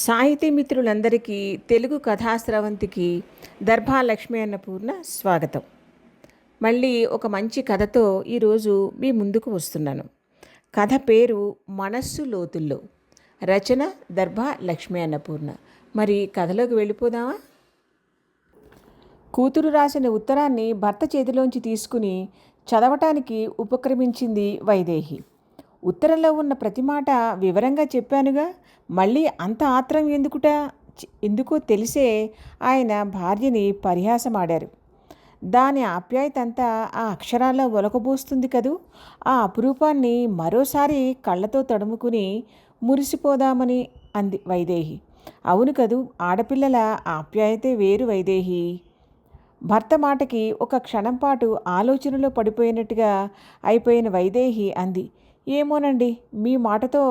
సాహితీ మిత్రులందరికీ తెలుగు కథాస్రవంతికి దర్భా లక్ష్మీ అన్నపూర్ణ స్వాగతం. మళ్ళీ ఒక మంచి కథతో ఈరోజు మీ ముందుకు వస్తున్నాను. కథ పేరు మనస్సు లోతుల్లో. రచన దర్భా లక్ష్మీ అన్నపూర్ణ. మరి కథలోకి వెళ్ళిపోదామా? కూతురు రాసిన ఉత్తరాన్ని భర్త చేతిలోంచి తీసుకుని చదవటానికి ఉపక్రమించింది వైదేహి. ఉత్తరంలో ఉన్న ప్రతి మాట వివరంగా చెప్పానుగా, మళ్ళీ అంత ఆత్రం ఎందుకో తెలిసే ఆయన భార్యని పరిహాసమాడారు. దాని ఆప్యాయత అంతా ఆ అక్షరాల్లో ఒలకబోస్తుంది కదూ. ఆ అపురూపాన్ని మరోసారి కళ్ళతో తడుముకుని మురిసిపోదామని అంది వైదేహి. అవును కదూ, ఆడపిల్లల ఆప్యాయతే వేరు వైదేహి. భర్త మాటకి ఒక క్షణం పాటు ఆలోచనలో పడిపోయినట్టుగా అయిపోయిన వైదేహి అంది, ఏమోనండి, మీ మాటతో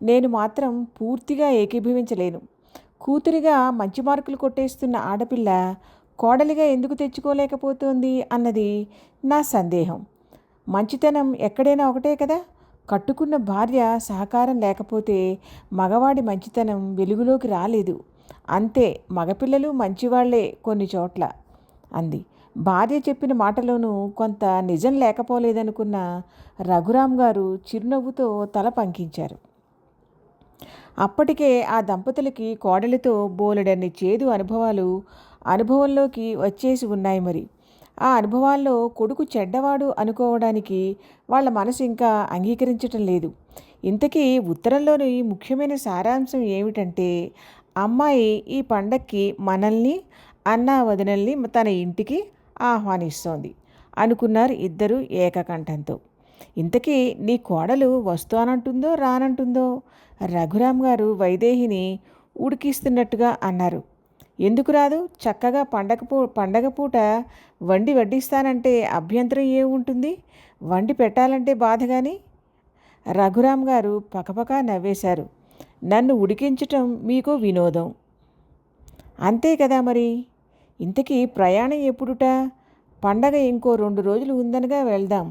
నేను మాత్రం పూర్తిగా ఏకీభవించలేను. కూతురిగా మంచి మార్కులు కొట్టేస్తున్న ఆడపిల్ల కోడలిగా ఎందుకు తెచ్చుకోలేకపోతుంది అన్నది నా సందేహం. మంచితనం ఎక్కడైనా ఒకటే కదా. కట్టుకున్న భార్య సహకారం లేకపోతే మగవాడి మంచితనం వెలుగులోకి రాలేదు. అంతే, మగపిల్లలు మంచివాళ్లే కొన్ని చోట్ల అంది. భార్య చెప్పిన మాటలోనూ కొంత నిజం లేకపోలేదనుకున్న రఘురాం గారు చిరునవ్వుతో తల పంకించారు. అప్పటికే ఆ దంపతులకి కోడలితో బోలెడన్ని చేదు అనుభవంలోకి వచ్చేసి ఉన్నాయి. మరి ఆ అనుభవాల్లో కొడుకు చెడ్డవాడు అనుకోవడానికి వాళ్ళ మనసు ఇంకా అంగీకరించటం లేదు. ఇంతకీ ఉత్తరంలోని ముఖ్యమైన సారాంశం ఏమిటంటే, అమ్మాయి ఈ పండక్కి మనల్ని, అన్నా వదినల్ని తన ఇంటికి ఆహ్వానిస్తోంది అనుకున్నారు ఇద్దరు ఏకకంఠంతో. ఇంతకీ నీ కోడలు వస్తానంటుందో రానంటుందో? రఘురాం గారు వైదేహిని ఉడికిస్తున్నట్టుగా అన్నారు. ఎందుకు రాదు? చక్కగా పండగ పూట వడ్డిస్తానంటే అభ్యంతరం ఏముంటుంది? వండి పెట్టాలంటే బాధ కానీ. రఘురాం గారు పకపకా నవ్వేశారు. నన్ను ఉడికించటం మీకు వినోదం అంతే కదా మరి. ఇంతకీ ప్రయాణం ఎప్పుడుట? పండగ ఇంకో 2 రోజులు ఉందనగా వెళ్దాం.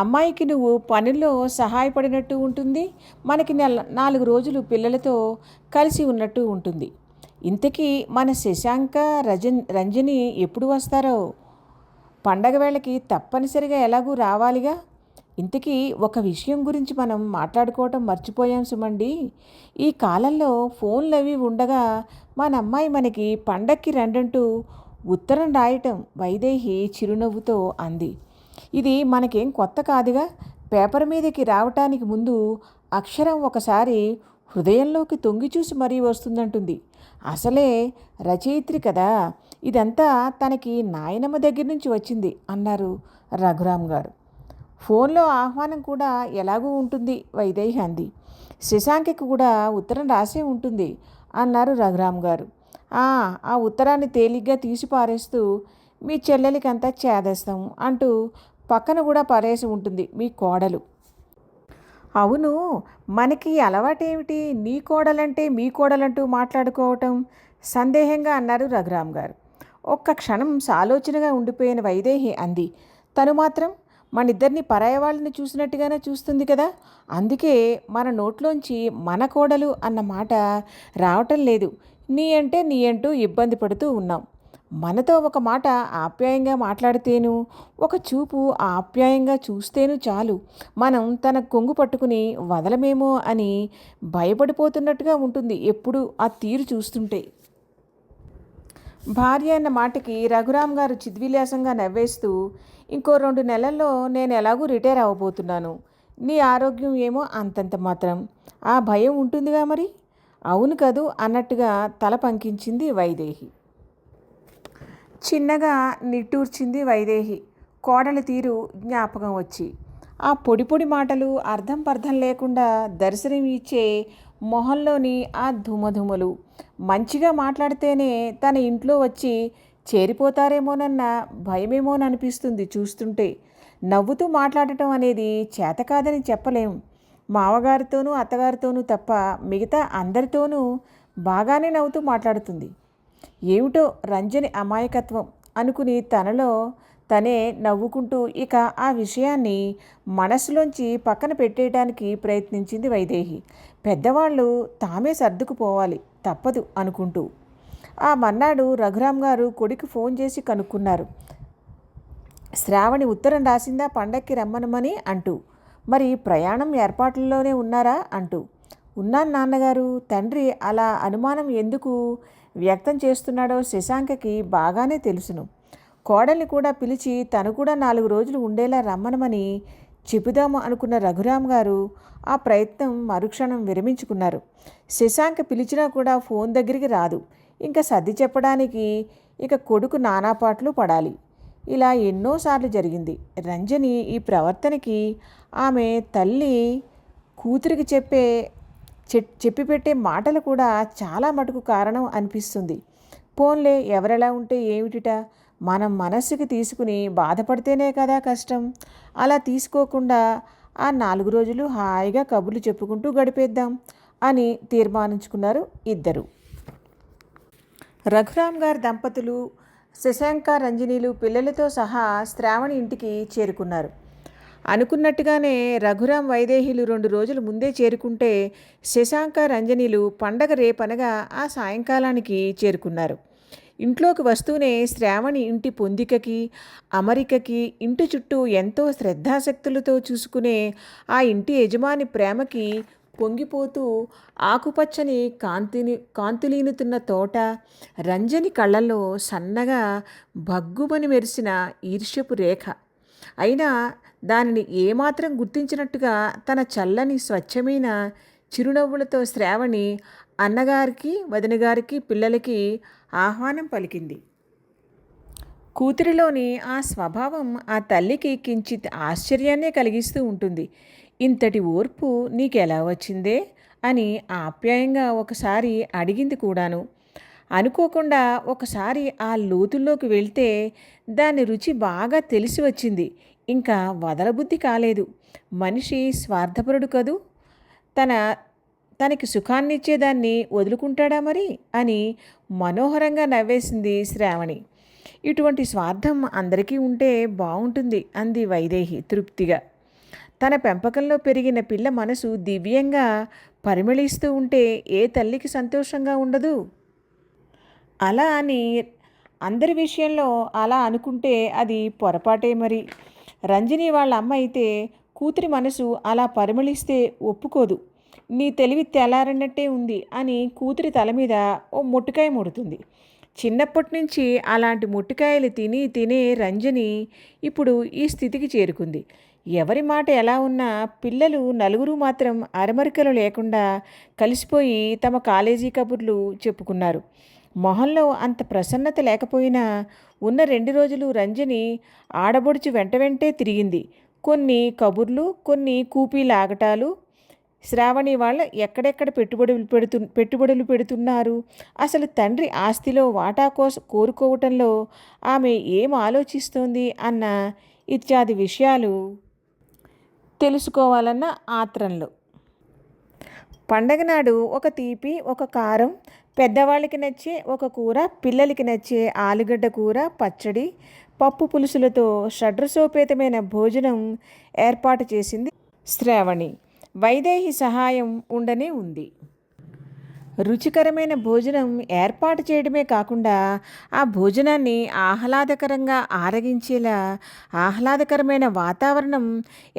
అమ్మాయికి నువ్వు పనుల్లో సహాయపడినట్టు ఉంటుంది, మనకి 4 రోజులు పిల్లలతో కలిసి ఉన్నట్టు ఉంటుంది. ఇంతకీ మన శశాంక రంజని ఎప్పుడు వస్తారో? పండగ వేళకి తప్పనిసరిగా ఎలాగూ రావాలిగా. ఇంతకీ ఒక విషయం గురించి మనం మాట్లాడుకోవటం మర్చిపోయాం సుమండి. ఈ కాలంలో ఫోన్లు అవి ఉండగా మన అమ్మాయి మనకి పండక్కి రండంటూ ఉత్తరం రాయటం వైదేహి చిరునవ్వుతో అంది. ఇది మనకేం కొత్త కాదుగా. పేపర్ మీదకి రావటానికి ముందు అక్షరం ఒకసారి హృదయంలోకి తొంగిచూసి మరీ వస్తుందంటుంది. అసలే రచయిత్రి కదా, ఇదంతా తనకి నాయనమ్మ దగ్గర నుంచి వచ్చింది అన్నారు రఘురాం గారు. ఫోన్లో ఆహ్వానం కూడా ఎలాగూ ఉంటుంది వైదేహి అంది. శశాంకకి కూడా ఉత్తరం రాసే ఉంటుంది అన్నారు రఘురాం గారు. ఆ ఉత్తరాన్ని తేలిగ్గా తీసి పారేస్తూ మీ చెల్లెలికంతా చేదేస్తాం అంటూ పక్కన కూడా పారేసి ఉంటుంది మీ కోడలు. అవును, మనకి అలవాటేమిటి నీ కోడలంటే మీ కోడలంటూ మాట్లాడుకోవటం? సందేహంగా అన్నారు రఘురాం గారు. ఒక్క క్షణం సాలోచనగా ఉండిపోయిన వైదేహి అంది, తను మాత్రం మనిద్దరిని పరాయ వాళ్ళని చూసినట్టుగానే చూస్తుంది కదా. అందుకే మన నోట్లోంచి మన కోడలు అన్న మాట రావటం లేదు. నీ అంటూ ఇబ్బంది పడుతూ ఉన్నాం. మనతో ఒక మాట ఆప్యాయంగా మాట్లాడితేను, ఒక చూపు ఆప్యాయంగా చూస్తేను చాలు, మనం తన కొంగు పట్టుకుని వదలమేమో అని భయపడిపోతున్నట్టుగా ఉంటుంది ఎప్పుడు ఆ తీరు చూస్తుంటే. భార్య అన్న మాటకి రఘురాం గారు చిద్విలాసంగా నవ్వేస్తూ, ఇంకో 2 నెలల్లో నేను ఎలాగూ రిటైర్ అవ్వబోతున్నాను. నీ ఆరోగ్యం ఏమో అంతంత మాత్రం. ఆ భయం ఉంటుందిగా మరి. అవును కదూ అన్నట్టుగా తల పంకించింది వైదేహి. చిన్నగా నిట్టూర్చింది వైదేహి, కోడలి తీరు జ్ఞాపకం వచ్చి. ఆ పొడి మాటలు అర్థం పర్థం లేకుండా దర్శనం ఇచ్చే మొహంలోని ఆ ధుమధుమలు, మంచిగా మాట్లాడితేనే తన ఇంట్లో వచ్చి చేరిపోతారేమోనన్న భయమేమోననిపిస్తుంది చూస్తుంటే. నవ్వుతూ మాట్లాడటం అనేది చేత కాదని చెప్పలేం. మామగారితోనూ అత్తగారితోనూ తప్ప మిగతా అందరితోనూ బాగానే నవ్వుతూ మాట్లాడుతుంది. ఏమిటో రంజని అమాయకత్వం అనుకుని తనలో తనే నవ్వుకుంటూ ఇక ఆ విషయాన్ని మనసులోంచి పక్కన పెట్టేయడానికి ప్రయత్నించింది వైదేహి. పెద్దవాళ్ళు తామే సర్దుకుపోవాలి తప్పదు అనుకుంటూ. ఆ మర్నాడు రఘురాం గారు కొడుకు ఫోన్ చేసి కనుక్కున్నారు. శ్రావణి ఉత్తరం రాసిందా పండక్కి రమ్మనమని అంటూ. మరి ప్రయాణం ఏర్పాట్లలోనే ఉన్నారా అంటూ. ఉన్నాను నాన్నగారు. తండ్రి అలా అనుమానం ఎందుకు వ్యక్తం చేస్తున్నాడో శశాంకకి బాగానే తెలుసును. కోడల్ని కూడా పిలిచి తను కూడా 4 రోజులు ఉండేలా రమ్మనమని చెబుదాము అనుకున్న రఘురాం గారు ఆ ప్రయత్నం మరుక్షణం విరమించుకున్నారు. శశాంక పిలిచినా కూడా ఫోన్ దగ్గరికి రాదు. ఇంకా సర్ది చెప్పడానికి ఇక కొడుకు నానాపాట్లు పడాలి. ఇలా ఎన్నోసార్లు జరిగింది. రంజని ఈ ప్రవర్తనకి ఆమె తల్లి కూతురికి చెప్పిపెట్టే మాటలు కూడా చాలా మటుకు కారణం అనిపిస్తుంది. పోన్లే, ఎవరెలా ఉంటే ఏమిటిట, మనం మనస్సుకి తీసుకుని బాధపడితేనే కదా కష్టం. అలా తీసుకోకుండా ఆ 4 రోజులు హాయిగా కబుర్లు చెప్పుకుంటూ గడిపేద్దాం అని తీర్మానించుకున్నారు ఇద్దరు. రఘురాం గారి దంపతులు శశాంక రంజనీలు పిల్లలతో సహా శ్రావణి ఇంటికి చేరుకున్నారు. అనుకున్నట్టుగానే రఘురాం వైదేహిలు 2 రోజులు ముందే చేరుకుంటే శశాంక రంజనీలు పండగ రేపనగా ఆ సాయంకాలానికి చేరుకున్నారు. ఇంట్లోకి వస్తూనే శ్రావణి ఇంటి పొందికకి అమరికకి ఇంటి చుట్టూ ఎంతో శ్రద్ధాశక్తులతో చూసుకునే ఆ ఇంటి యజమాని ప్రేమకి పొంగిపోతూ ఆకుపచ్చని కాంతులీనుతున్న తోట, రంజని కళ్ళల్లో సన్నగా భగ్గుమని మెరిసిన ఈర్ష్యపు రేఖ. అయినా దానిని ఏమాత్రం గుర్తించినట్టుగా తన చల్లని స్వచ్ఛమైన చిరునవ్వులతో శ్రావణి అన్నగారికి వదినగారికి పిల్లలకి ఆహ్వానం పలికింది. కూతురిలోని ఆ స్వభావం ఆ తల్లికి కించిత్ ఆశ్చర్యాన్నే కలిగిస్తూ ఉంటుంది. ఇంతటి ఓర్పు నీకెలా వచ్చిందే అని ఆప్యాయంగా ఒకసారి అడిగింది కూడాను. అనుకోకుండా ఒకసారి ఆ లోతుల్లోకి వెళ్తే దాని రుచి బాగా తెలిసి వచ్చింది. ఇంకా వదలబుద్ధి కాలేదు. మనిషి స్వార్థపరుడు కదూ, తనకి సుఖాన్నిచ్చేదాన్ని వదులుకుంటాడా మరి అని మనోహరంగా నవ్వేసింది శ్రావణి. ఇటువంటి స్వార్థం అందరికీ ఉంటే బాగుంటుంది అంది వైదేహి తృప్తిగా. తన పెంపకంలో పెరిగిన పిల్ల మనసు దివ్యంగా పరిమళిస్తూ ఉంటే ఏ తల్లికి సంతోషంగా ఉండదు? అలా అని అందరి విషయంలో అలా అనుకుంటే అది పొరపాటే మరి. రంజని వాళ్ళ అమ్మ అయితే కూతురి మనసు అలా పరిమళిస్తే ఒప్పుకోదు. నీ తెలివి తెల్లారన్నట్టే ఉంది అని కూతురి తల మీద ఓ మొట్టికాయ ముడుతుంది. చిన్నప్పటి నుంచి అలాంటి మొట్టికాయలు తిని తినే రంజని ఇప్పుడు ఈ స్థితికి చేరుకుంది. ఎవరి మాట ఎలా ఉన్నా పిల్లలు నలుగురు మాత్రం అరమరికలు లేకుండా కలిసిపోయి తమ కాలేజీ కబుర్లు చెప్పుకున్నారు. మొహంలో అంత ప్రసన్నత లేకపోయినా ఉన్న 2 రోజులు రంజని ఆడబొడుచు వెంటే తిరిగింది. కొన్ని కబుర్లు, కొన్ని కూపీలాగటాలు. శ్రావణి వాళ్ళ ఎక్కడెక్కడ పెట్టుబడులు పెడుతున్నారు, అసలు తండ్రి ఆస్తిలో వాటా కోరుకోవటంలో ఆమె ఏం ఆలోచిస్తోంది అన్న ఇత్యాది విషయాలు తెలుసుకోవాలన్న ఆత్రంలో. పండగ నాడు ఒక తీపి, ఒక కారం, పెద్దవాళ్ళకి నచ్చే ఒక కూర, పిల్లలకి నచ్చే ఆలుగడ్డ కూర, పచ్చడి, పప్పు పులుసులతో షడ్రసోపేతమైన భోజనం ఏర్పాటు చేసింది శ్రావణి. వైదేహి సహాయం ఉండనే ఉంది. రుచికరమైన భోజనం ఏర్పాటు చేయడమే కాకుండా ఆ భోజనాన్ని ఆహ్లాదకరంగా ఆరగించేలా ఆహ్లాదకరమైన వాతావరణం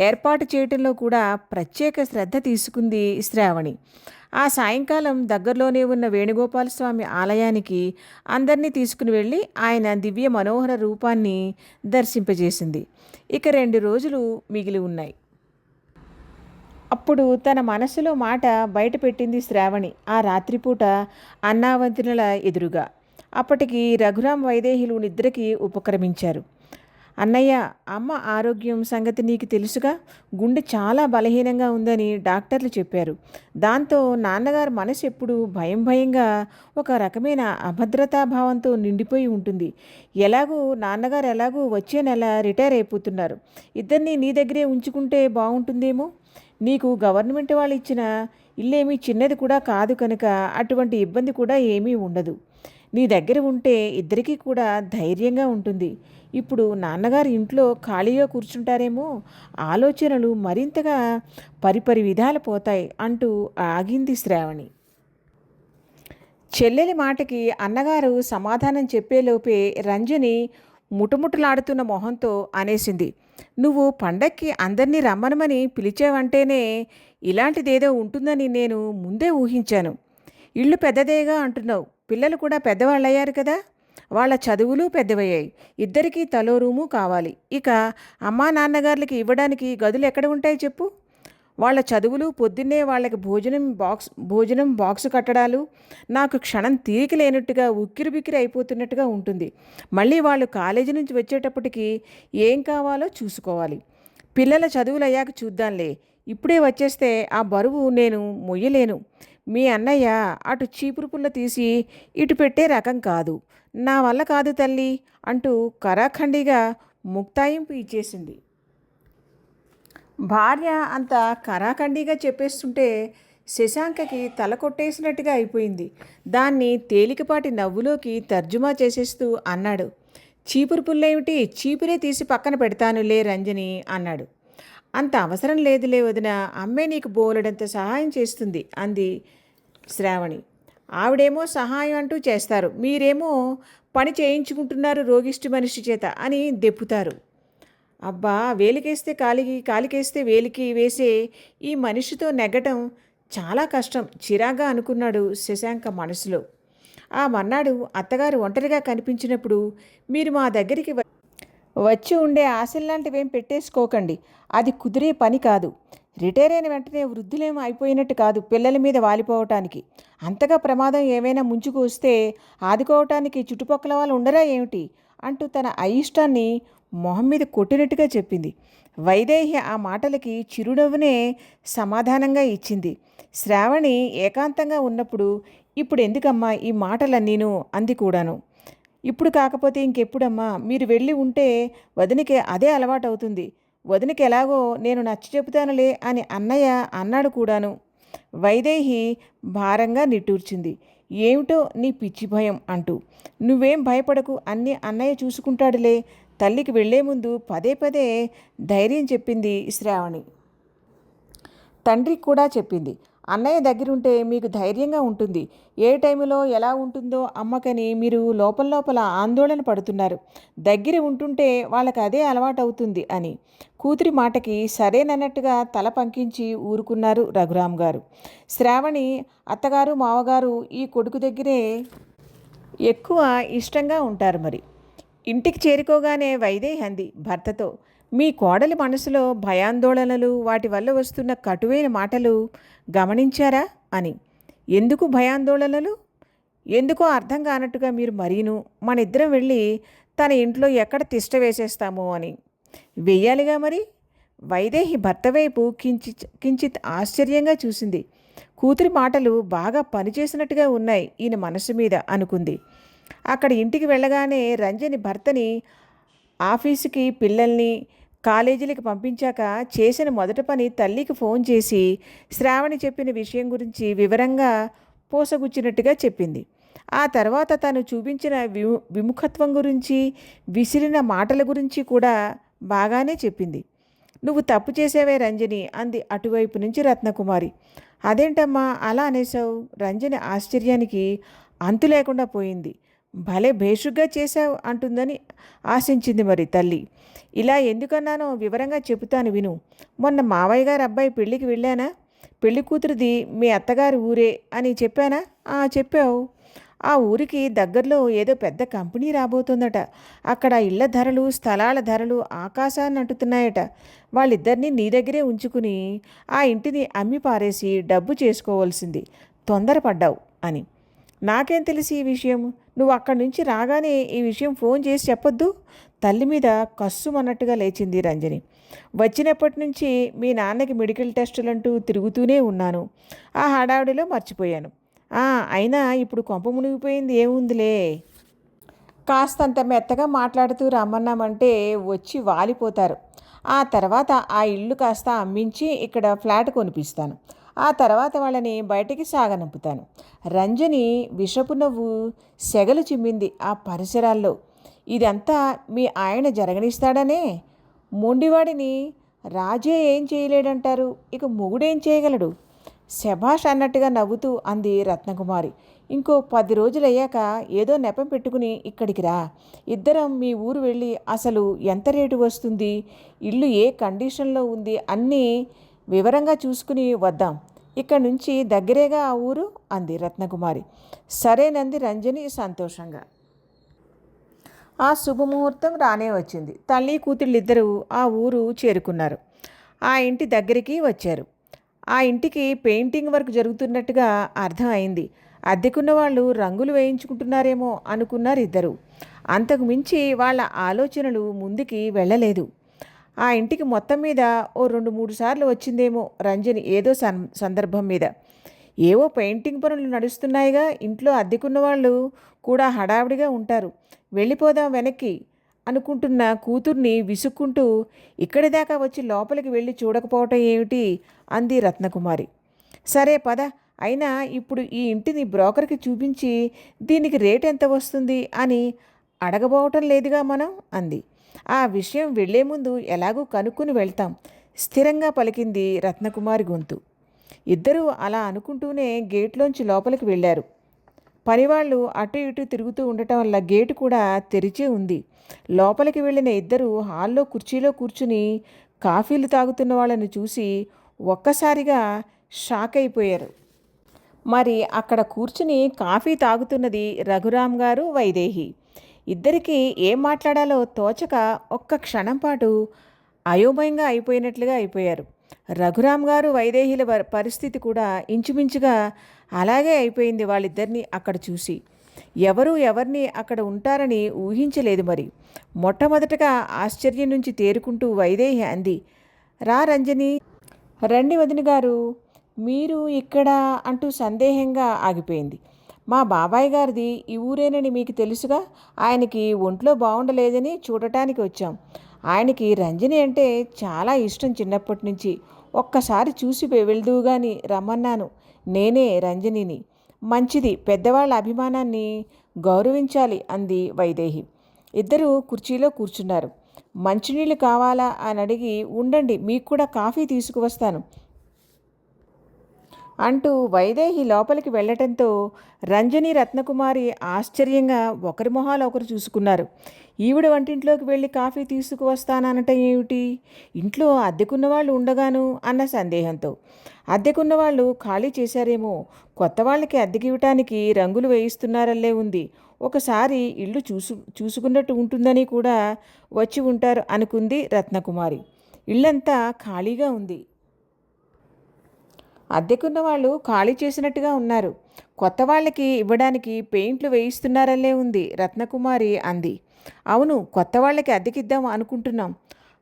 ఏర్పాటు చేయడంలో కూడా ప్రత్యేక శ్రద్ధ తీసుకుంది శ్రావణి. ఆ సాయంకాలం దగ్గరలోనే ఉన్న వేణుగోపాలస్వామి ఆలయానికి అందరినీ తీసుకుని వెళ్ళి ఆయన దివ్య మనోహర రూపాన్ని దర్శింపజేసింది. ఇక 2 రోజులు మిగిలి ఉన్నాయి. అప్పుడు తన మనసులో మాట బయటపెట్టింది శ్రావణి ఆ రాత్రిపూట అన్నావంతినుల ఎదురుగా. అప్పటికి రఘురాం వైదేహిలు నిద్రకి ఉపక్రమించారు. అన్నయ్య, అమ్మ ఆరోగ్యం సంగతి నీకు తెలుసుగా, గుండె చాలా బలహీనంగా ఉందని డాక్టర్లు చెప్పారు. దాంతో నాన్నగారు మనసు ఎప్పుడు భయంగా ఒక రకమైన అభద్రతాభావంతో నిండిపోయి ఉంటుంది. నాన్నగారు వచ్చే నెల రిటైర్ అయిపోతున్నారు. ఇద్దరిని నీ దగ్గరే ఉంచుకుంటే బాగుంటుందేమో. నీకు గవర్నమెంట్ వాళ్ళు ఇచ్చిన ఇల్లేమీ చిన్నది కూడా కాదు కనుక అటువంటి ఇబ్బంది కూడా ఏమీ ఉండదు. నీ దగ్గర ఉంటే ఇద్దరికీ కూడా ధైర్యంగా ఉంటుంది. ఇప్పుడు నాన్నగారు ఇంట్లో ఖాళీగా కూర్చుంటారేమో, ఆలోచనలు మరింతగా పరిపరి విధాలు పోతాయి అంటూ ఆగింది శ్రావణి. చెల్లెలి మాటకి అన్నగారు సమాధానం చెప్పేలోపే రంజని ముటుముటులాడుతున్న మొహంతో అనేసింది, నువ్వు పండక్కి అందరినీ రమ్మనమని పిలిచావంటేనే ఇలాంటిదేదో ఉంటుందని నేను ముందే ఊహించాను. ఇల్లు పెద్దదేగా అంటున్నావు, పిల్లలు కూడా పెద్దవాళ్ళయ్యారు కదా, వాళ్ళ చదువులు పెద్దవయ్యాయి, ఇద్దరికీ తలో రూము కావాలి. ఇక అమ్మా నాన్నగారులకి ఇవ్వడానికి గదులు ఎక్కడ ఉంటాయి చెప్పు. వాళ్ళ చదువులు, పొద్దున్నే వాళ్ళకి భోజనం బాక్సు కట్టడాలు నాకు క్షణం తీరిక లేనట్టుగా ఉక్కిరిబిక్కిరి అయిపోతున్నట్టుగా ఉంటుంది. మళ్ళీ వాళ్ళు కాలేజీ నుంచి వచ్చేటప్పటికి ఏం కావాలో చూసుకోవాలి. పిల్లల చదువులు అయ్యాక చూద్దాంలే, ఇప్పుడే వచ్చేస్తే ఆ బరువు నేను మొయ్యలేను. మీ అన్నయ్య అటు చీపురు పుల్ల తీసి ఇటు పెట్టే రకం కాదు, నా వల్ల కాదు తల్లి అంటూ కరాఖండిగా ముక్తాయింపు ఇచ్చేసింది. భార్య అంత కరాఖండిగా చెప్పేస్తుంటే శశాంకకి తల కొట్టేసినట్టుగా అయిపోయింది. దాన్ని తేలికపాటి నవ్వులోకి తర్జుమా చేసేస్తూ అన్నాడు, చీపురు పుల్లేమిటి, చీపురే తీసి పక్కన పెడతానులే రంజని అన్నాడు. అంత అవసరం లేదులే వదిన, అమ్మే నీకు బోలెడంత సహాయం చేస్తుంది అంది శ్రావణి. ఆవిడేమో సహాయం అంటూ చేస్తారు, మీరేమో పని చేయించుకుంటున్నారు రోగిష్టి మనిషి చేత అని దెప్పుతారు. అబ్బా, వేలికేస్తే కాలికి, కాలికేస్తే వేలికి వేసే ఈ మనిషితో నెగ్గటం చాలా కష్టం చిరాగా అనుకున్నాడు శశాంక మనసులో. ఆ మన్నాడు అత్తగారు ఒంటరిగా కనిపించినప్పుడు, మీరు మా దగ్గరికి వచ్చి ఉండే ఆశల్లాంటివేం పెట్టేసుకోకండి, అది కుదిరే పని కాదు. రిటైర్ అయిన వెంటనే వృద్ధులేమో అయిపోయినట్టు కాదు పిల్లల మీద వాలిపోవటానికి. అంతగా ప్రమాదం ఏమైనా ముంచుకు వస్తే ఆదుకోవటానికి చుట్టుపక్కల వాళ్ళు ఉండరా ఏమిటి అంటూ తన అయిష్టాన్ని మొహం మీద కొట్టినట్టుగా చెప్పింది. వైదేహి ఆ మాటలకి చిరునవ్వునే సమాధానంగా ఇచ్చింది. శ్రావణి ఏకాంతంగా ఉన్నప్పుడు ఇప్పుడు ఎందుకమ్మా ఈ మాటలన్నీను అంది కూడాను. ఇప్పుడు కాకపోతే ఇంకెప్పుడమ్మా, మీరు వెళ్ళి ఉంటే వదినకి అదే అలవాటు అవుతుంది. వదినకి ఎలాగో నేను నచ్చ చెబుతానులే అని అన్నయ్య అన్నాడు కూడాను. వైదేహి భారంగా నిట్టూర్చింది. ఏమిటో నీ పిచ్చి భయం అంటూ. నువ్వేం భయపడకు, అన్నీ అన్నయ్య చూసుకుంటాడులే, తల్లికి వెళ్లే ముందు పదే పదే ధైర్యం చెప్పింది శ్రావణి. తండ్రికి కూడా చెప్పింది, అన్నయ్య దగ్గరుంటే మీకు ధైర్యంగా ఉంటుంది. ఏ టైంలో ఎలా ఉంటుందో అమ్మకని మీరు లోపల ఆందోళన పడుతున్నారు. దగ్గర ఉంటుంటే వాళ్ళకి అదే అలవాటు అవుతుంది అని. కూతురి మాటకి సరేనన్నట్టుగా తల పంకించి ఊరుకున్నారు రఘురామ్ గారు. శ్రావణి అత్తగారు మావగారు ఈ కొడుకు దగ్గరే ఎక్కువ ఇష్టంగా ఉంటారు. మరి ఇంటికి చేరుకోగానే వైదేహి అంది భర్తతో, మీ కోడలి మనసులో భయాందోళనలు, వాటి వల్ల వస్తున్న కటువైన మాటలు గమనించారా అని. ఎందుకు భయాందోళనలు? ఎందుకో అర్థం కానట్టుగా మీరు మరీను. మన ఇద్దరం వెళ్ళి తన ఇంట్లో ఎక్కడ తిష్ట వేసేస్తామో అని. వెయ్యాలిగా మరి. వైదేహి భర్త వైపు కించిత్ ఆశ్చర్యంగా చూసింది. కూతురి మాటలు బాగా పనిచేసినట్టుగా ఉన్నాయి ఈయన మనసు మీద అనుకుంది. అక్కడ ఇంటికి వెళ్ళగానే రంజని భర్తని ఆఫీసుకి, పిల్లల్ని కాలేజీలకు పంపించాక చేసిన మొదటి పని తల్లికి ఫోన్ చేసి శ్రావణి చెప్పిన విషయం గురించి వివరంగా పోసగుచ్చినట్టుగా చెప్పింది. ఆ తర్వాత తను చూపించిన విముఖత్వం గురించి, విసిరిన మాటల గురించి కూడా బాగానే చెప్పింది. నువ్వు తప్పు చేసావే రంజని అంది అటువైపు నుంచి రత్నకుమారి. అదేంటమ్మా అలా అనేసావు? రంజని ఆశ్చర్యానికి అంతు లేకుండా పోయింది. భలే భేషుగ్గా చేశావు అంటుందని ఆశించింది మరి తల్లి. ఇలా ఎందుకన్నానో వివరంగా చెబుతాను విను. మొన్న మావయ్య గారు అబ్బాయి పెళ్ళికి వెళ్ళానా? పెళ్లి కూతురిది మీ అత్తగారి ఊరే అని చెప్పానా? చెప్పావు. ఆ ఊరికి దగ్గరలో ఏదో పెద్ద కంపెనీ రాబోతుందట. అక్కడ ఇళ్ల ధరలు, స్థలాల ధరలు ఆకాశాన్ని అంటుతున్నాయట. వాళ్ళిద్దరినీ నీ దగ్గరే ఉంచుకుని ఆ ఇంటిని అమ్మి పారేసి డబ్బు చేసుకోవాల్సింది. తొందరపడ్డావు అని. నాకేం తెలిసి ఈ విషయం? నువ్వు అక్కడి నుంచి రాగానే ఈ విషయం ఫోన్ చేసి చెప్పొద్దు. తల్లి మీద కస్సుమన్నట్టుగా లేచింది రంజని. వచ్చినప్పటి నుంచి మీ నాన్నకి మెడికల్ టెస్టులంటూ తిరుగుతూనే ఉన్నాను. ఆ హడావిడిలో మర్చిపోయాను. అయినా ఇప్పుడు కొంప మునిగిపోయింది ఏముందిలే. కాస్తంత మెత్తగా మాట్లాడుతూ రమ్మన్నామంటే వచ్చి వాలిపోతారు. ఆ తర్వాత ఆ ఇల్లు కాస్త అమ్మించి ఇక్కడ ఫ్లాట్ కొనిపిస్తాను. ఆ తర్వాత వాళ్ళని బయటికి సాగనంపుతాను. రంజని విషపు నవ్వు సెగలు చిమ్మింది ఆ పరిసరాల్లో. ఇదంతా మీ ఆయన జరగనిస్తాడనే? మొండివాడిని రాజే ఏం చేయలేడంటారు, ఇక మొగుడేం చేయగలడు? శభాష్ అన్నట్టుగా నవ్వుతూ అంది రత్నకుమారి. ఇంకో 10 రోజులయ్యాక ఏదో నెపం పెట్టుకుని ఇక్కడికి రా. ఇద్దరం మీ ఊరు వెళ్ళి అసలు ఎంత రేటు వస్తుంది, ఇల్లు ఏ కండిషన్లో ఉంది అన్నీ వివరంగా చూసుకుని వద్దాం. ఇక్కడి నుంచి దగ్గరేగా ఆ ఊరు అంది రత్నకుమారి. సరేనంది రంజని సంతోషంగా. ఆ శుభముహూర్తం రానే వచ్చింది. తల్లి కూతుళ్ళిద్దరూ ఆ ఊరు చేరుకున్నారు. ఆ ఇంటి దగ్గరికి వచ్చారు. ఆ ఇంటికి పెయింటింగ్ వర్క్ జరుగుతున్నట్టుగా అర్థం అయింది. అద్దెకున్న వాళ్ళు రంగులు వేయించుకుంటున్నారేమో అనుకున్నారు ఇద్దరు. అంతకు మించి వాళ్ళ ఆలోచనలు ముందుకి వెళ్ళలేదు. ఆ ఇంటికి మొత్తం మీద ఓ 2-3 సార్లు వచ్చిందేమో రంజని ఏదో సందర్భం మీద. ఏవో పెయింటింగ్ పనులు నడుస్తున్నాయిగా, ఇంట్లో అద్దెకున్న వాళ్ళు కూడా హడావిడిగా ఉంటారు, వెళ్ళిపోదాం వెనక్కి అనుకుంటున్న కూతుర్ని విసుక్కుంటూ ఇక్కడి దాకా వచ్చి లోపలికి వెళ్ళి చూడకపోవటం ఏమిటి అంది రత్నకుమారి. సరే పద, అయినా ఇప్పుడు ఈ ఇంటిని బ్రోకర్కి చూపించి దీనికి రేట్ ఎంత వస్తుంది అని అడగబోవటం లేదుగా మనం అంది. ఆ విషయం వెళ్లే ముందు ఎలాగూ కనుక్కుని వెళ్తాం స్థిరంగా పలికింది రత్నకుమారి గొంతు. ఇద్దరూ అలా అనుకుంటూనే గేట్లోంచి లోపలికి వెళ్ళారు. పనివాళ్ళు అటు ఇటు తిరుగుతూ ఉండటం వల్ల గేటు కూడా తెరిచే ఉంది. లోపలికి వెళ్ళిన ఇద్దరు హాల్లో కుర్చీలో కూర్చుని కాఫీలు తాగుతున్న వాళ్ళని చూసి ఒక్కసారిగా షాక్ అయిపోయారు. మరి అక్కడ కూర్చుని కాఫీ తాగుతున్నది రఘురామ్ గారు, వైదేహి. ఇద్దరికీ ఏం మాట్లాడాలో తోచక ఒక్క క్షణం పాటు అయోమయంగా అయిపోయినట్లుగా అయిపోయారు. రఘురామ్ గారు, వైదేహిల పరిస్థితి కూడా ఇంచుమించుగా అలాగే అయిపోయింది వాళ్ళిద్దరినీ అక్కడ చూసి. ఎవరు ఎవరిని అక్కడ ఉంటారని ఊహించలేదు మరి. మొట్టమొదటగా ఆశ్చర్యం నుంచి తేరుకుంటూ వైదేహి అంది, రా రంజని. రండి వదిన గారు, మీరు ఇక్కడ అంటూ సందేహంగా ఆగిపోయింది. మా బాబాయ్ గారిది ఈ ఊరేనని మీకు తెలుసుగా, ఆయనకి ఒంట్లో బాగుండలేదని చూడటానికి వచ్చాం. ఆయనకి రంజని అంటే చాలా ఇష్టం చిన్నప్పటి నుంచి. ఒక్కసారి చూసి వెళ్దువుగాని రమ్మన్నాను. నేనే రంజనిని. మంచిది, పెద్దవాళ్ళ అభిమానాన్ని గౌరవించాలి అంది వైదేహి. ఇద్దరూ కుర్చీలో కూర్చున్నారు. మంచినీళ్ళు కావాలా అని అడిగి, ఉండండి మీకు కూడా కాఫీ తీసుకువస్తాను అంటూ వైదేహి లోపలికి వెళ్ళటంతో రంజని, రత్నకుమారి ఆశ్చర్యంగా ఒకరి మొహాలు ఒకరు చూసుకున్నారు. ఈవిడ వంటింట్లోకి వెళ్ళి కాఫీ తీసుకువస్తాననటం ఏమిటి? ఇంట్లో అద్దెకున్న వాళ్ళు ఉండగాను అన్న సందేహంతో. అద్దెకున్న వాళ్ళు ఖాళీ చేశారేమో, కొత్త వాళ్ళకి అద్దెకివ్వటానికి రంగులు వేయిస్తున్నారల్లే ఉంది. ఒకసారి ఇల్లు చూసుకున్నట్టు ఉంటుందని కూడా వచ్చి ఉంటారు అనుకుంది రత్నకుమారి. ఇల్లంతా ఖాళీగా ఉంది. అద్దెకున్న వాళ్ళు ఖాళీ చేసినట్టుగా ఉన్నారు. కొత్త వాళ్ళకి ఇవ్వడానికి పెయింట్లు వేయిస్తున్నారల్లే ఉంది రత్నకుమారి అంది. అవును, కొత్త వాళ్ళకి అద్దెకిద్దాం అనుకుంటున్నాం.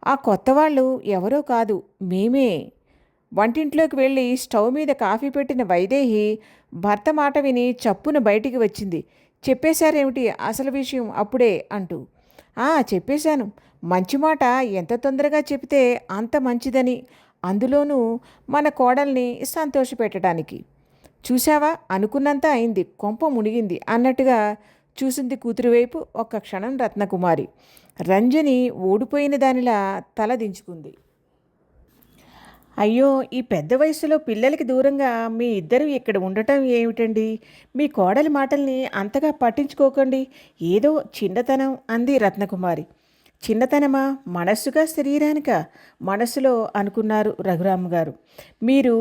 ఆ కొత్త వాళ్ళు ఎవరో కాదు, మేమే. వంటింట్లోకి వెళ్ళి స్టవ్ మీద కాఫీ పెట్టిన వైదేహి భర్త మాట విని చప్పున బయటికి వచ్చింది. చెప్పేశారేమిటి అసలు విషయం అప్పుడే అంటూ. చెప్పేశాను. మంచి మాట ఎంత తొందరగా చెబితే అంత మంచిదని, అందులోనూ మన కోడల్ని సంతోషపెట్టడానికి. చూశావా, అనుకున్నంత అయింది, కొంప మునిగింది అన్నట్టుగా చూసింది కూతురు వైపు ఒక్క క్షణం రత్నకుమారి. రంజని ఓడిపోయిన దానిలా తల దించుకుంది. అయ్యో, ఈ పెద్ద వయసులో పిల్లలకి దూరంగా మీ ఇద్దరు ఇక్కడ ఉండటం ఏమిటండి? మీ కోడలి మాటల్ని అంతగా పట్టించుకోకండి, ఏదో చిన్నతనం అంది రత్నకుమారి. చిన్నతనమా? మనస్సుగా శరీరానికా? మనస్సులో అనుకున్నారు రఘురామ్ గారు. మీరు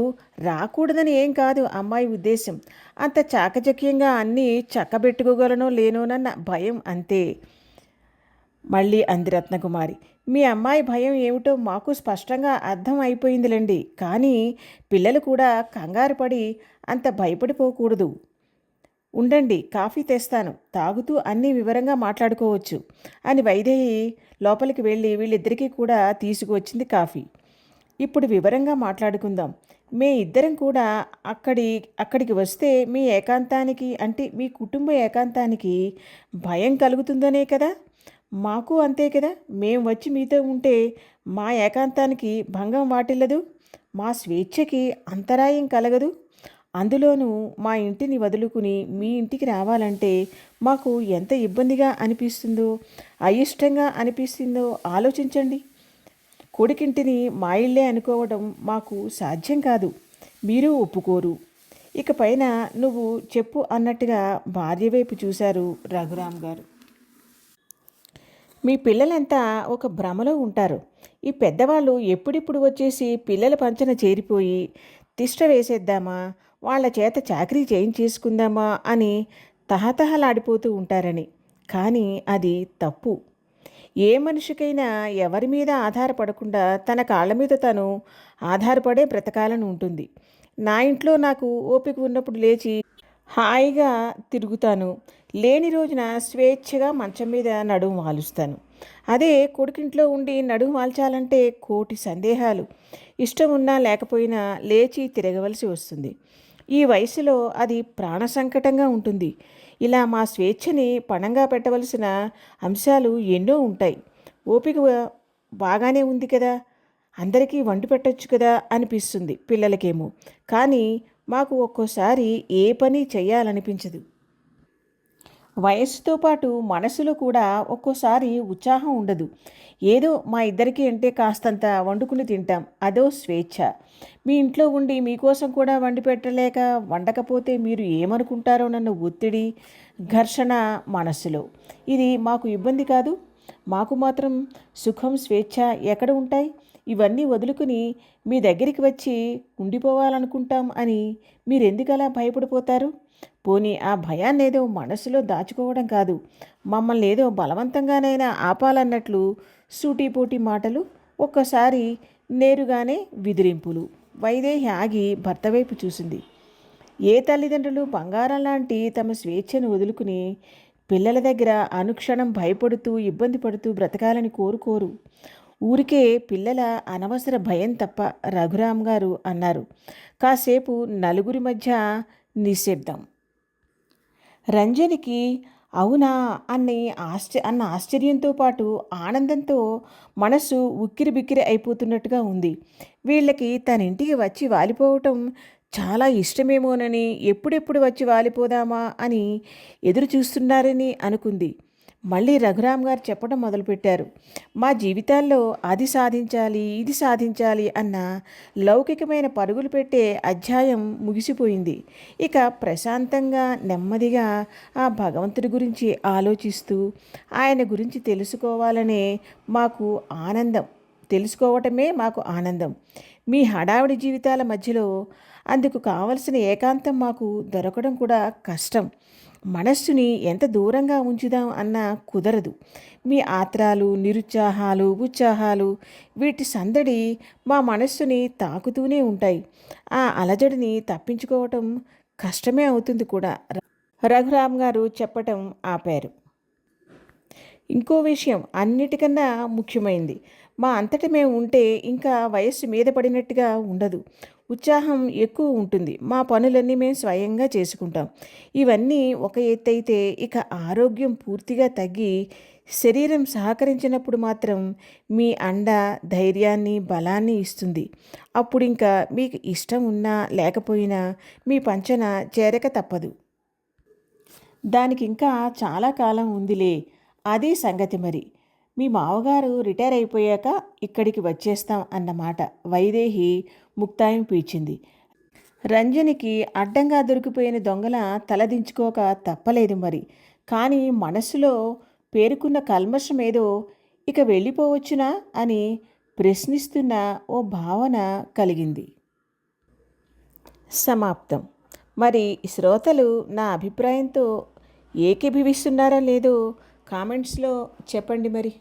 రాకూడదని ఏం కాదు అమ్మాయి ఉద్దేశం. అంత చాకచక్యంగా అన్నీ చక్కబెట్టుకోగలనో లేనోనన్న భయం అంతే మళ్ళీ అంది రత్నకుమారి. మీ అమ్మాయి భయం ఏమిటో మాకు స్పష్టంగా అర్థం అయిపోయిందిలేండి, కానీ పిల్లలు కూడా కంగారు పడి అంత భయపడిపోకూడదు. ఉండండి, కాఫీ తెస్తాను, తాగుతూ అన్నీ వివరంగా మాట్లాడుకోవచ్చు అని వైదేహి లోపలికి వెళ్ళి వీళ్ళిద్దరికీ కూడా తీసుకువచ్చింది కాఫీ. ఇప్పుడు వివరంగా మాట్లాడుకుందాం. మే ఇద్దరం కూడా అక్కడికి వస్తే మీ ఏకాంతానికి, అంటే మీ కుటుంబ ఏకాంతానికి భయం కలుగుతుందనే కదా? మాకు అంతే కదా. మేము వచ్చి మీతో ఉంటే మా ఏకాంతానికి భంగం వాటిల్లదు. మా స్వేచ్ఛకి అంతరాయం కలగదు. అందులోనూ మా ఇంటిని వదులుకుని మీ ఇంటికి రావాలంటే మాకు ఎంత ఇబ్బందిగా అనిపిస్తుందో, అయిష్టంగా అనిపిస్తుందో ఆలోచించండి. కొడుకింటిని మా ఇల్లే అనుకోవడం మాకు సాధ్యం కాదు. మీరు ఒప్పుకోరు. ఇక పైన నువ్వు చెప్పు అన్నట్టుగా భార్య వైపు చూశారు రఘురామ్ గారు. మీ పిల్లలంతా ఒక భ్రమలో ఉంటారు. ఈ పెద్దవాళ్ళు ఎప్పుడిప్పుడు వచ్చేసి పిల్లల పంచన చేరిపోయి తిష్ట వేసేద్దామా, వాళ్ళ చేత చాకరీ చేయించేసుకుందామా అని తహతహలాడిపోతూ ఉంటారని. కానీ అది తప్పు. ఏ మనిషికైనా ఎవరి మీద ఆధారపడకుండా తన కాళ్ళ మీద తను ఆధారపడే బ్రతకాలని ఉంటుంది. నా ఇంట్లో నాకు ఓపిక ఉన్నప్పుడు లేచి హాయిగా తిరుగుతాను. లేని రోజున స్వేచ్ఛగా మంచం మీద నడుము వాలుస్తాను. అదే కొడుకింట్లో ఉండి నడుము వాల్చాలంటే కోటి సందేహాలు. ఇష్టం ఉన్నా లేకపోయినా లేచి తిరగవలసి వస్తుంది. ఈ వయసులో అది ప్రాణ సంకటంగా ఉంటుంది. ఇలా మా స్వేచ్ఛని పణంగా పెట్టవలసిన అంశాలు ఎన్నో ఉంటాయి. ఓపిక బాగానే ఉంది కదా, అందరికీ వండి పెట్టొచ్చు కదా అనిపిస్తుంది పిల్లలకేమో. కానీ మాకు ఒక్కోసారి ఏ పని చేయాలనిపించదు. వయస్సుతో పాటు మనసులో కూడా ఒక్కోసారి ఉత్సాహం ఉండదు. ఏదో మా ఇద్దరికి అంటే కాస్తంత వండుకుని తింటాం, అదో స్వేచ్ఛ. మీ ఇంట్లో ఉండి మీకోసం కూడా వండి పెట్టలేక వండకపోతే మీరు ఏమనుకుంటారోనన్న ఒత్తిడి, ఘర్షణ మనస్సులో. ఇది మాకు ఇబ్బంది కాదు. మాకు మాత్రం సుఖం, స్వేచ్ఛ ఎక్కడ ఉంటాయి? ఇవన్నీ వదులుకుని మీ దగ్గరికి వచ్చి ఉండిపోవాలనుకుంటాం అని మీరెందుకలా భయపడిపోతారు? పోనీ ఆ భయాన్నేదో మనసులో దాచుకోవడం కాదు, మమ్మల్ని ఏదో బలవంతంగానైనా ఆపాలన్నట్లు సూటిపోటి మాటలు, ఒక్కసారి నేరుగానే విదిరింపులు. వైదేహి ఆగి భర్త వైపు చూసింది. ఏ తల్లిదండ్రులు బంగారం లాంటి తమ స్వేచ్ఛను వదులుకుని పిల్లల దగ్గర అనుక్షణం భయపడుతూ ఇబ్బంది పడుతూ బ్రతకాలని కోరుకోరు. ఊరికే పిల్లల అనవసర భయం తప్ప. రఘురామ్ గారు అన్నారు. కాసేపు నలుగురి మధ్య నిశ్శబ్దం. రంజనికి అవునా అన్న ఆశ్చర్యంతో పాటు ఆనందంతో మనసు ఉక్కిరిబిక్కిరి అయిపోతున్నట్టుగా ఉంది. వీళ్ళకి తన ఇంటికి వచ్చి వాలిపోవటం చాలా ఇష్టమేమోనని, ఎప్పుడెప్పుడు వచ్చి వాలిపోదామా అని ఎదురు చూస్తున్నారని అనుకుంది. మళ్ళీ రఘురామ్ గారు చెప్పడం మొదలుపెట్టారు. మా జీవితాల్లో అది సాధించాలి, ఇది సాధించాలి అన్న లౌకికమైన పరుగులు పెట్టే అధ్యాయం ముగిసిపోయింది. ఇక ప్రశాంతంగా నెమ్మదిగా ఆ భగవంతుడి గురించి ఆలోచిస్తూ ఆయన గురించి తెలుసుకోవటమే మాకు ఆనందం. మీ హడావిడి జీవితాల మధ్యలో అందుకు కావలసిన ఏకాంతం మాకు దొరకడం కూడా కష్టం. మనస్సుని ఎంత దూరంగా ఉంచుదాం అన్నా కుదరదు. మీ ఆత్రాలు, నిరుత్సాహాలు, ఉత్సాహాలు, వీటి సందడి మా మనస్సుని తాకుతూనే ఉంటాయి. ఆ అలజడిని తప్పించుకోవటం కష్టమే అవుతుంది కూడా. రఘురామ్ గారు చెప్పటం ఆపారు. ఇంకో విషయం అన్నిటికన్నా ముఖ్యమైంది. మా అంతట మేము ఉంటే ఇంకా వయస్సు మీద పడినట్టుగా ఉండదు. ఉత్సాహం ఎక్కువ ఉంటుంది. మా పనులన్నీ మేము స్వయంగా చేసుకుంటాం. ఇవన్నీ ఒక ఎత్తైతే ఇక ఆరోగ్యం పూర్తిగా తగ్గి శరీరం సహకరించినప్పుడు మాత్రం మీ అండ ధైర్యాన్ని, బలాన్ని ఇస్తుంది. అప్పుడు ఇంకా మీకు ఇష్టం ఉన్నా లేకపోయినా మీ పంచన చేరక తప్పదు. దానికి ఇంకా చాలా కాలం ఉందిలే. అదే సంగతి మరి. మీ మావగారు రిటైర్ అయిపోయాక ఇక్కడికి వచ్చేస్తాం అన్నమాట. వైదేహి ముక్తాయం పీల్చింది. రంజనికి అడ్డంగా దొరికిపోయిన దొంగల తలదించుకోక తప్పలేదు మరి. కానీ మనస్సులో పేరుకున్న కల్మషం ఏదో ఇక వెళ్ళిపోవచ్చునా అని ప్రశ్నిస్తున్న ఓ భావన కలిగింది. సమాప్తం. మరి శ్రోతలు నా అభిప్రాయంతో ఏకీభవిస్తున్నారా లేదో కామెంట్స్లో చెప్పండి మరి.